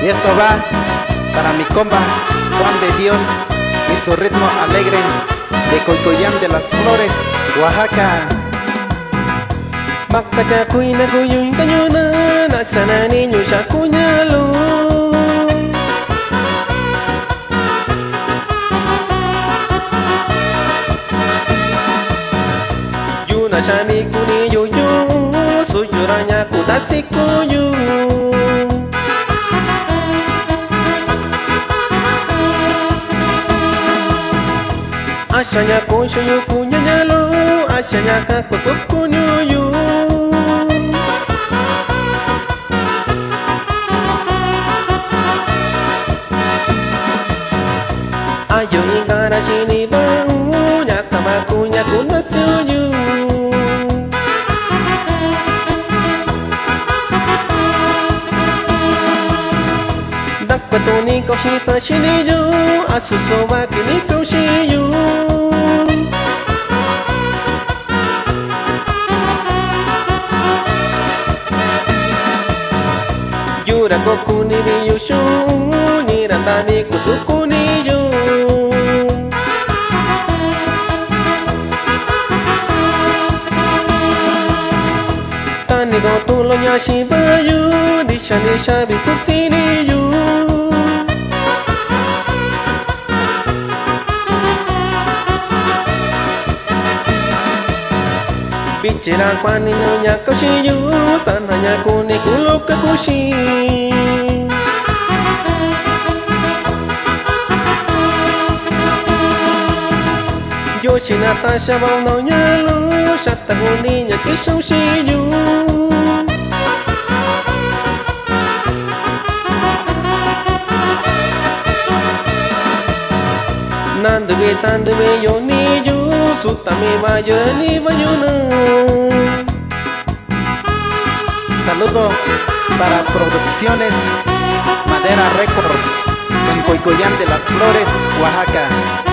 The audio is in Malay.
esto va para mi compa Juan de Dios y su ritmo alegre de Coycollán de las Flores, Oaxaca. Bakka kuy na kuyuy kayo na sana ninyo siya kunyalo. Yuna siya mi kuniyo yu, suyuranya kudasi kuyu. Asyanya kunshuyu kunyanyalo, asyanya kakukukuniyo. Ayo ingara sini bau, nyakamakunya kunasuyu. Dakpatuni kau shita sini yu, asuso wakini kau shiyu. Yura koku ni biyushu, ni randani kusuku ni yu. Tani go tulo nyashi bayu, disha bikusini yu. Bicara kwani nyonya kushiyu, sananya kuni kuluka kushi. Yoshi Natasha bau no nyalu, shata kuninya kishoushiyu. Nandubi tandubi yoniyu, sutami bayoni bayuna. Saludo para Producciones Madera Records en Coycollán de las Flores, Oaxaca.